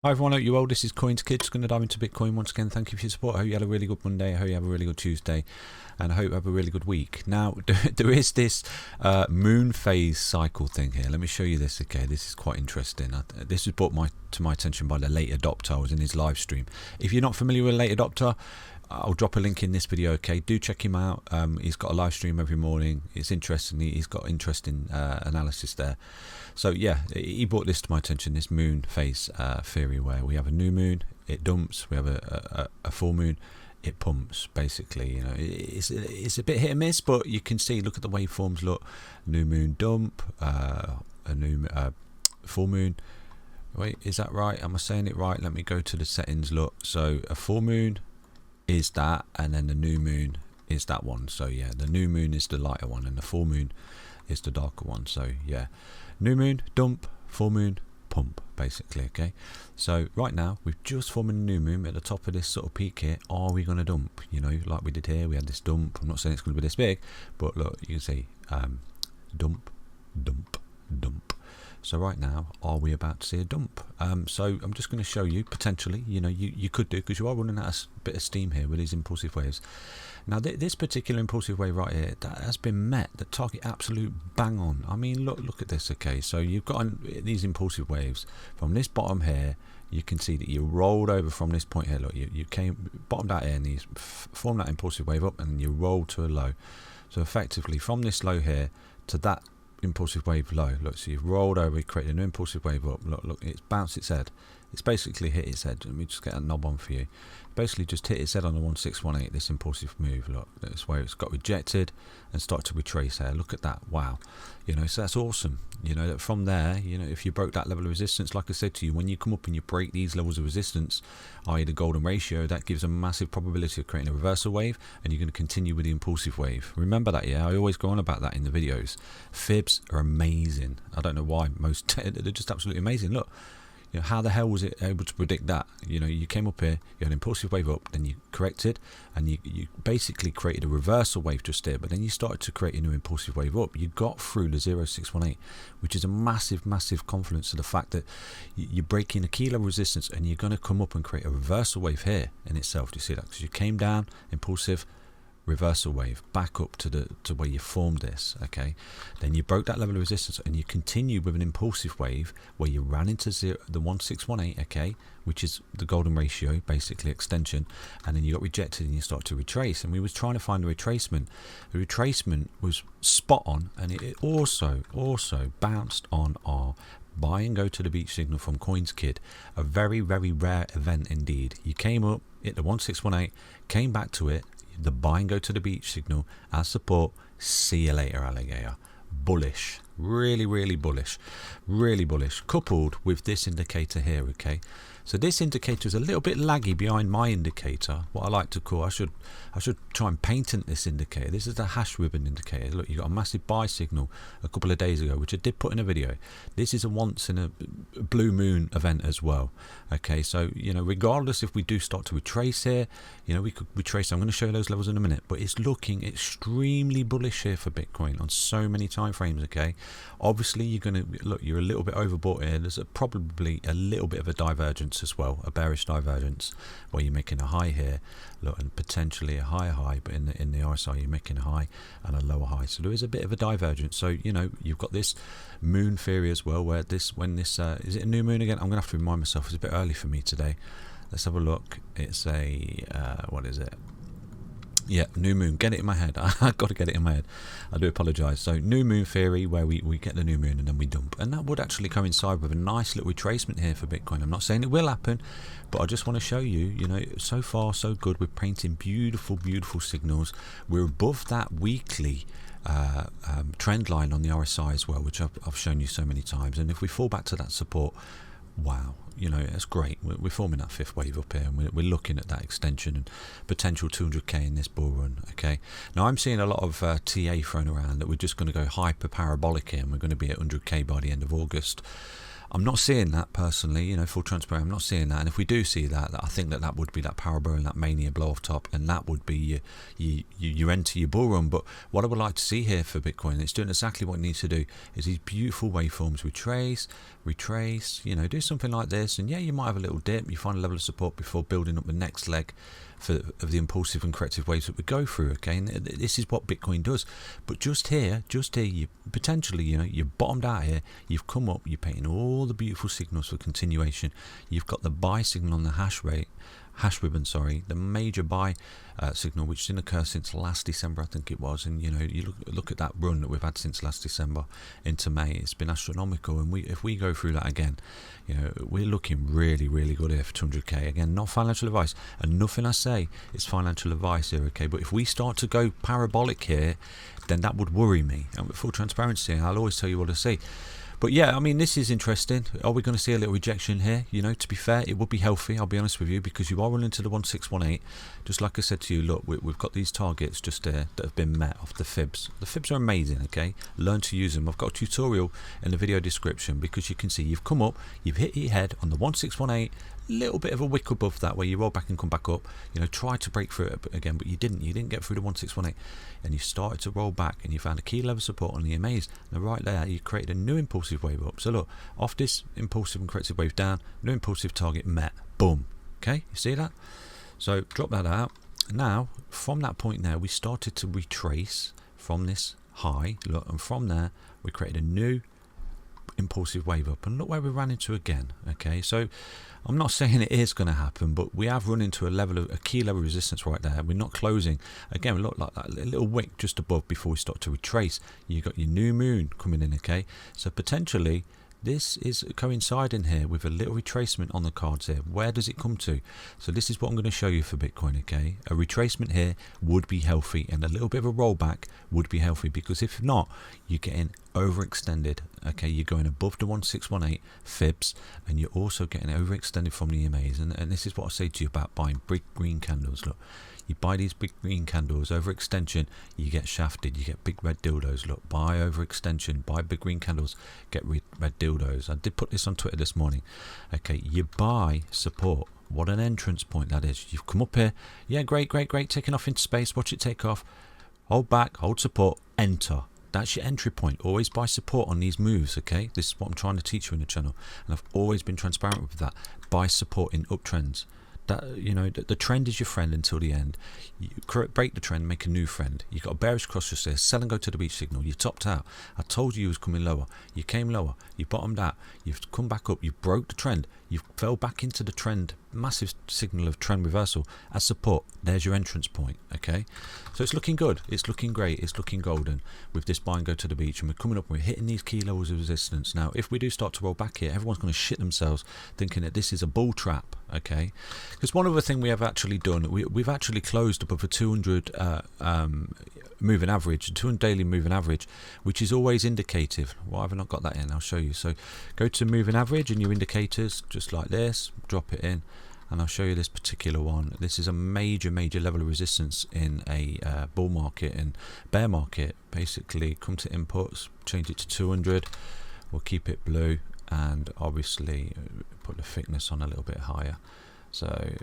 Hi everyone, I hope you're well. This is CoinsKid, just going to dive into Bitcoin once again. Thank you for your support. I hope you had a really good Monday. I hope you have a really good Tuesday. And I hope you have a really good week. Now, there is this moon phase cycle thing here. Let me show you this, okay? This is quite interesting. This was brought to my attention by the late adopter. I was in his live stream. If you're not familiar with late adopter, I'll drop a link in this video, okay? Do check him out. He's got a live stream every morning. It's interesting. He's got interesting analysis there. So yeah, he brought this to my attention, this moon phase theory, where we have a new moon, it dumps. We have a full moon, it pumps. Basically, you know, it's a bit hit and miss, but you can see. Look at the waveforms. Look, new moon dump, a new full moon. Wait, is that right? Am I saying it right? Let me go to the settings. Look, so a full moon is that, and then the new moon is that one. So yeah, the new moon is the lighter one, and the full moon is the darker one. So yeah, new moon dump, full moon pump, basically. Okay, so right now we've just formed a new moon at the top of this sort of peak here. Are we going to dump? You know, like we did here, we had this dump. I'm not saying it's going to be this big, but look, you can see dump, dump, dump. So right now, are we about to see a dump? So I'm just going to show you, potentially, you know, you could do, because you are running out of a bit of steam here with these impulsive waves. Now this particular impulsive wave right here, that has been met, the target absolute bang on. I mean, look at this, okay? So you've got these impulsive waves from this bottom here. You can see that you rolled over from this point here. Look, you came bottomed out here and you formed that impulsive wave up, and you rolled to a low. So effectively from this low here to that impulsive wave low, look, so you've rolled over, created a new impulsive wave up. Look, it's bounced its head. It's basically hit its head. Let me just get a knob on for you. Basically just hit its head on the 1618, this impulsive move. Look, that's where it's got rejected and started to retrace here. Look at that. Wow. You know, so that's awesome. You know, that from there, you know, if you broke that level of resistance, like I said to you, when you come up and you break these levels of resistance, i.e. the golden ratio, that gives a massive probability of creating a reversal wave, and you're going to continue with the impulsive wave. Remember that, yeah? I always go on about that in the videos. Fibs are amazing. I don't know why. They're just absolutely amazing. Look. You know, how the hell was it able to predict that? You know, you came up here, you had an impulsive wave up, then you corrected, and you basically created a reversal wave just there, but then you started to create a new impulsive wave up. You got through the 0618, which is a massive, massive confidence to the fact that you're breaking a key level resistance, and you're going to come up and create a reversal wave here in itself. Do you see that? Because you came down, impulsive, reversal wave back up to where you formed this, okay? Then you broke that level of resistance, and you continued with an impulsive wave where you ran into the 1618, okay, which is the golden ratio, basically extension, and then you got rejected and you start to retrace. And we was trying to find a retracement. The retracement was spot on, and it also bounced on our buy and go to the beach signal from CoinsKid, a very, very rare event indeed. You came up, hit the 1618, came back to it, the buy and go to the beach signal as support. See you later, alligator. Bullish, really, really bullish, coupled with this indicator here, okay? So this indicator is a little bit laggy behind my indicator, what I like to call, I should try and patent this indicator. This is the hash ribbon indicator. Look, you got a massive buy signal a couple of days ago, which I did put in a video. This is a once in a blue moon event as well, okay? So, you know, regardless if we do start to retrace here, you know, we could retrace. I'm going to show you those levels in a minute, but it's looking extremely bullish here for Bitcoin on so many time frames, okay? Obviously, you're going to look, you're a little bit overbought here. There's probably a little bit of a divergence as well, a bearish divergence, where you're making a high here, look, and potentially a higher high, but in the RSI you're making a high and a lower high. So there is a bit of a divergence. So, you know, you've got this moon theory as well, where when this is it a new moon again? I'm gonna have to remind myself. It's a bit early for me today. Let's have a look. It's a what is it? Yeah, new moon. Get it in my head. I've got to get it in my head. I do apologise. So new moon theory, where we get the new moon and then we dump. And that would actually coincide with a nice little retracement here for Bitcoin. I'm not saying it will happen, but I just want to show you, you know, so far so good. We're painting beautiful, beautiful signals. We're above that weekly trend line on the RSI as well, which I've shown you so many times. And if we fall back to that support, wow, you know, that's great. We're forming that fifth wave up here, and we're looking at that extension and potential 200k in this bull run, okay? Now I'm seeing a lot of TA thrown around that we're just going to go hyper parabolic here, and we're going to be at 100k by the end of August. I'm not seeing that personally, you know, full transparent. I'm not seeing that, and if we do see that, I think that would be that power burn, that mania blow off top, and that would be you enter your bull run. But what I would like to see here for Bitcoin, it's doing exactly what it needs to do, is these beautiful waveforms, retrace, you know, do something like this, and yeah, you might have a little dip, you find a level of support before building up the next leg of the impulsive and corrective waves that we go through. Okay, and this is what Bitcoin does. But just here, you potentially, you know, you bottomed out here, you've come up, you're painting all the beautiful signals for continuation. You've got the buy signal on the hash ribbon, the major buy signal, which didn't occur since last December, I think it was. And you know, you look at that run that we've had since last December into May, it's been astronomical. And if we go through that again, you know, we're looking really, really good here for 200k. Again, not financial advice, and nothing I say is financial advice here, okay? But if we start to go parabolic here, then that would worry me. And with full transparency, I'll always tell you what I see. But yeah, I mean, this is interesting. Are we going to see a little rejection here? You know, to be fair, it would be healthy, I'll be honest with you, because you are running to the 1618. Just like I said to you, look, we've got these targets just there that have been met off the fibs. The fibs are amazing, okay? Learn to use them. I've got a tutorial in the video description, because you can see you've come up, you've hit your head on the 1618, little bit of a wick above that where you roll back and come back up, you know, try to break through it again, but you didn't get through the 1618, and you started to roll back, and you found a key level support on the EMAs, and right there you created a new impulsive wave up. So look, off this impulsive and corrective wave down, new impulsive target met, boom. Okay, you see that? So drop that out. Now from that point there, we started to retrace from this high, look, and from there we created a new impulsive wave up, and look where we ran into again. Okay, so I'm not saying it is going to happen, but we have run into a key level of resistance right there. We're not closing again. We look like that little wick just above before we start to retrace. You got your new moon coming in. Okay, so potentially this is coinciding here with a little retracement on the cards here. Where does it come to? So this is what I'm going to show you for Bitcoin. Okay, a retracement here would be healthy, and a little bit of a rollback would be healthy, because if not, you're getting overextended. Okay, you're going above the 1618 fibs, and you're also getting overextended from the EMAs. And this is what I say to you about buying big green candles. Look, you buy these big green candles, overextension, you get shafted, you get big red dildos. Look, buy overextension, buy big green candles, get red dildos. I did put this on Twitter this morning. Okay, you buy support. What an entrance point that is. You've come up here, yeah, great, taking off into space, watch it take off, hold back, hold support, enter. That's your entry point. Always buy support on these moves, okay? This is what I'm trying to teach you in the channel, and I've always been transparent with that. Buy support in uptrends. That, you know, the trend is your friend until the end. You break the trend, make a new friend. You got a bearish cross just there, sell and go to the beach signal. You topped out. I told you was coming lower. You came lower. You bottomed out. You've come back up. You broke the trend. You fell back into the trend. Massive signal of trend reversal as support. There's your entrance point. Okay, so it's looking good. It's looking great. It's looking golden with this buy and go to the beach, and we're coming up. We're hitting these key levels of resistance. Now, if we do start to roll back here, everyone's going to shit themselves thinking that this is a bull trap. Okay, because one other thing we have actually done, we've actually closed above a 200 moving average, 200 daily moving average, which is always indicative. Why have I not got that in? I'll show you. So go to moving average and your indicators, just like this, drop it in, and I'll show you this particular one. This is a major level of resistance in a bull market and bear market. Basically, come to inputs, change it to 200. We'll keep it blue, and obviously put the thickness on a little bit higher. So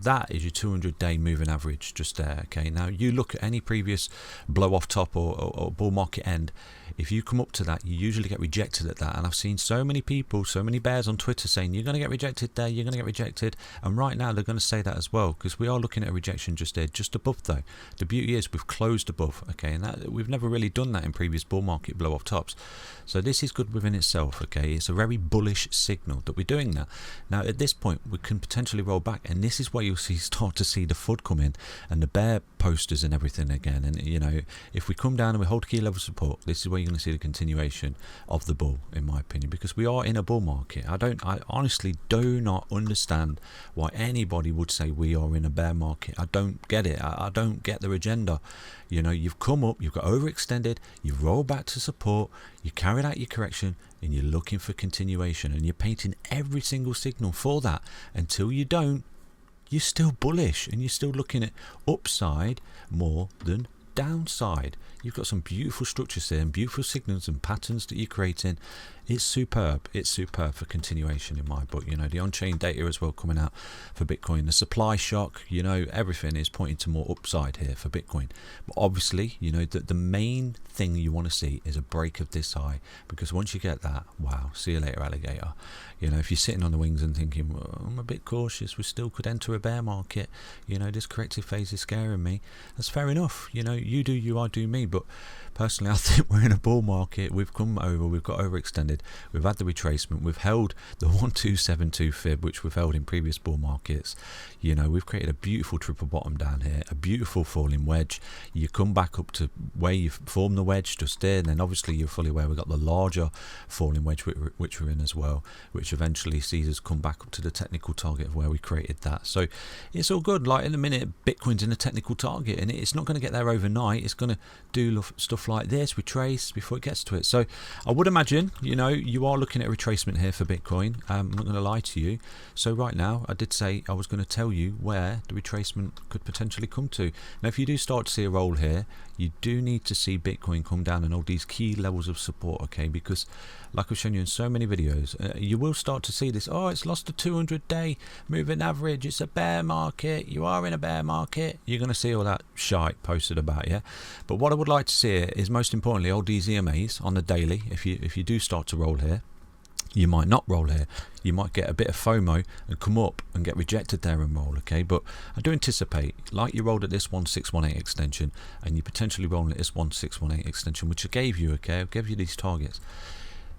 that is your 200-day moving average just there. Okay, now you look at any previous blow off top or bull market end. If you come up to that, you usually get rejected at that. And I've seen so many people, so many bears on Twitter saying you're going to get rejected there, you're going to get rejected. And right now they're going to say that as well, because we are looking at a rejection just there, just above though. The beauty is we've closed above. Okay, and that, we've never really done that in previous bull market blow off tops. So this is good within itself. Okay, it's a very bullish signal that we're doing that. Now at this point we can potentially roll back, and this is where you'll start to see the FUD come in and the bear posters and everything again. And you know, if we come down and we hold key level support, this is where you're going to see the continuation of the bull, in my opinion, because we are in a bull market. I honestly do not understand why anybody would say we are in a bear market. I don't get it. I don't get their agenda. You know, you've come up, you've got overextended, you've rolled back to support, you carried out your correction, and you're looking for continuation, and you're painting every single signal for that. Until you don't, you're still bullish, and you're still looking at upside more than downside. You've got some beautiful structures there and beautiful signals and patterns that you're creating. It's superb. It's superb for continuation in my book. You know, the on-chain data as well coming out for Bitcoin. The supply shock, you know, everything is pointing to more upside here for Bitcoin. But obviously, you know, the main thing you want to see is a break of this high, because once you get that, wow, see you later, alligator. You know, if you're sitting on the wings and thinking, well, I'm a bit cautious, we still could enter a bear market, you know, this corrective phase is scaring me, that's fair enough. You know, you do you, I do me. But personally, I think we're in a bull market. We've come over, we've got overextended, we've had the retracement, we've held the 1272 fib, which we've held in previous bull markets. You know, we've created a beautiful triple bottom down here, a beautiful falling wedge. You come back up to where you've formed the wedge just there, and then obviously you're fully aware we've got the larger falling wedge which we're in as well, which eventually sees us come back up to the technical target of where we created that. So it's all good. Like in a minute, Bitcoin's in a technical target, and it's not going to get there overnight. It's going to do stuff like this, retrace before it gets to it. So I would imagine, you know, you are looking at a retracement here for Bitcoin. I'm not going to lie to you. So right now, I did say I was going to tell you where the retracement could potentially come to. Now, if you do start to see a roll here, you do need to see Bitcoin come down and all these key levels of support, okay? Because like I've shown you in so many videos, you will start to see this, oh, it's lost a 200-day moving average, it's a bear market, you are in a bear market. You're going to see all that shite posted about, yeah? But what I would like to see is, most importantly, all these EMAs on the daily. If you do start to roll here, you might not roll here, you might get a bit of FOMO and come up and get rejected there and roll, okay? But I do anticipate, like you rolled at this 1618 extension, and you potentially rolling at this 1618 extension, which I gave you, okay? I gave you these targets.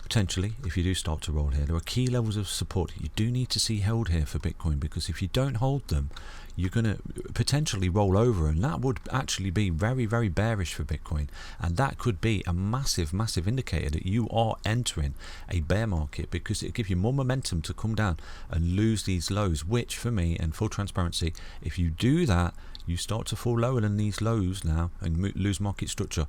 Potentially, if you do start to roll here, there are key levels of support that you do need to see held here for Bitcoin, because if you don't hold them, you're going to potentially roll over, and that would actually be very, very bearish for Bitcoin, and that could be a massive indicator that you are entering a bear market, because it gives you more momentum to come down and lose these lows, which for me, and full transparency, if you do that, you start to fall lower than these lows now and lose market structure.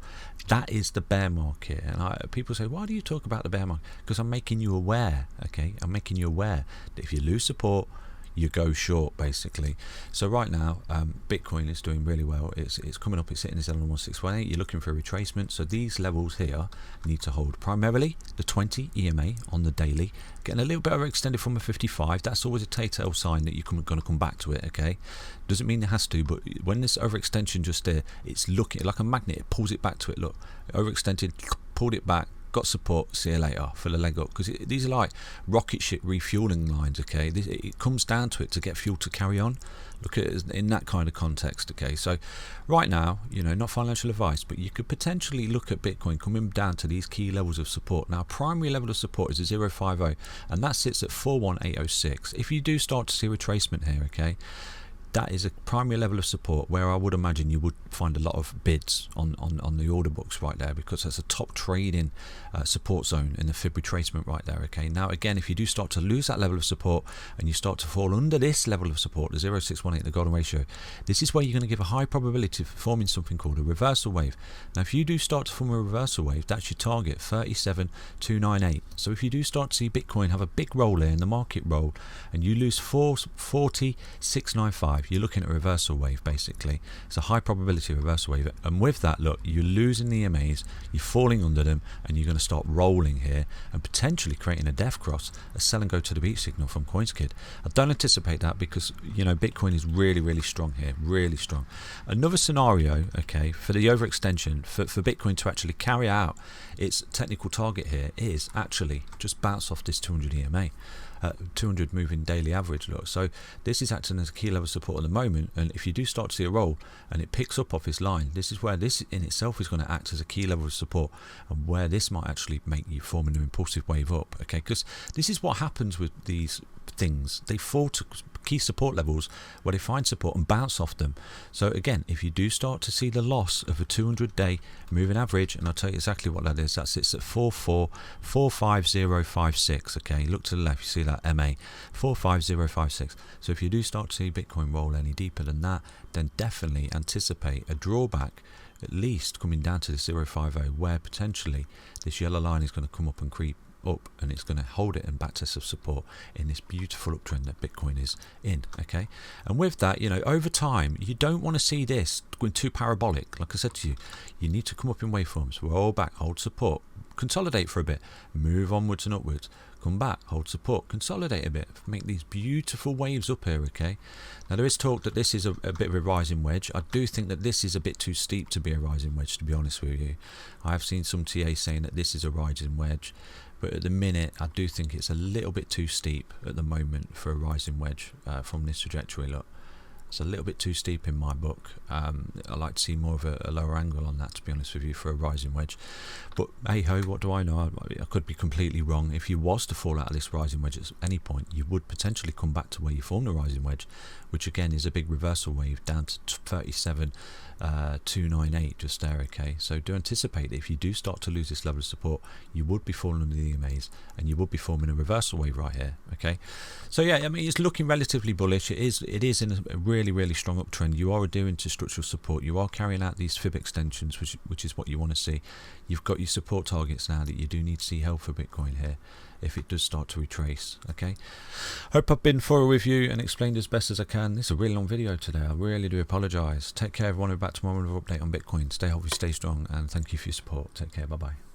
That is the bear market. And people say, why do you talk about the bear market? Because I'm making you aware, okay? I'm making you aware that if you lose support, you go short, basically. So right now, Bitcoin is doing really well. It's coming up, it's hitting this level 1618. You're looking for a retracement. So these levels here need to hold. Primarily the 20 EMA on the daily, getting a little bit overextended from a 55. That's always a telltale sign that you're going to come back to it, okay? Doesn't mean it has to, but when this overextension just there, it's looking like a magnet. It pulls it back to it. Look, overextended, pulled it back, got support, see you later, fill a leg up, because these are like rocket ship refueling lines, okay? It comes down to it to get fuel to carry on. Look at it in that kind of context, okay? So right now, you know, not financial advice, but you could potentially look at Bitcoin coming down to these key levels of support. Now, primary level of support is a 050, and that sits at 41806. If you do start to see retracement here, okay, that is a primary level of support where I would imagine you would find a lot of bids on the order books right there, because that's a top trading support zone in the fib retracement right there, okay? Now again, if you do start to lose that level of support and you start to fall under this level of support, the 0618, the golden ratio, this is where you're going to give a high probability of forming something called a reversal wave. Now if you do start to form a reversal wave, that's your target, 37298. So if you do start to see Bitcoin have a big roll here in the market roll and you lose 44695, you're looking at a reversal wave, basically. It's a high probability of reversal wave, and with that, look, you're losing the EMAs, you're falling under them, and you're going to start rolling here and potentially creating a death cross, a sell and go to the beach signal from CoinsKid. I don't anticipate that, because you know Bitcoin is really strong here, really strong. Another scenario, okay, for the overextension, for Bitcoin to actually carry out its technical target here, is actually just bounce off this 200 EMA. 200 moving daily average, look. So this is acting as a key level support at the moment, and if you do start to see a roll and it picks up off this line, this is where this in itself is going to act as a key level of support, and where this might actually make you form an impulsive wave up, okay? Because this is what happens with these things. They fall to key support levels where they find support and bounce off them. So again, if you do start to see the loss of a 200-day moving average, and I'll tell you exactly what that is, that sits at 45056, okay? Look to the left, you see that MA 45056. So if you do start to see Bitcoin roll any deeper than that, then definitely anticipate a drawback, at least coming down to the 050, where potentially this yellow line is going to come up and creep up, and it's going to hold it in backtest of support in this beautiful uptrend that Bitcoin is in, okay? And with that, you know, over time, you don't want to see this going too parabolic. Like I said to you, you need to come up in waveforms, roll back, hold support, consolidate for a bit, move onwards and upwards, come back, hold support, consolidate a bit, make these beautiful waves up here. Okay, now there is talk that this is a bit of a rising wedge. I do think that this is a bit too steep to be a rising wedge, to be honest with you. I have seen some TAs saying that this is a rising wedge, but at the minute I do think it's a little bit too steep at the moment for a rising wedge from this trajectory. Look, it's a little bit too steep in my book. I like to see more of a lower angle on that, to be honest with you, for a rising wedge. But hey ho, what do I know? I could be completely wrong. If you was to fall out of this rising wedge at any point, you would potentially come back to where you formed a rising wedge, which again is a big reversal wave down to 37,298 just there. Okay, so do anticipate that if you do start to lose this level of support, you would be falling under the EMAs and you would be forming a reversal wave right here. Okay, so yeah, I mean, it's looking relatively bullish. It is in a really strong uptrend. You are adhering to structural support. You are carrying out these fib extensions, which is what you want to see. You've got your support targets now that you do need to see held for Bitcoin here if it does start to retrace. Okay, hope I've been thorough with you and explained as best as I can. This is a really long video today. I really do apologize. Take care everyone. We're back tomorrow with an update on Bitcoin. Stay healthy, stay strong, and thank you for your support. Take care. Bye bye.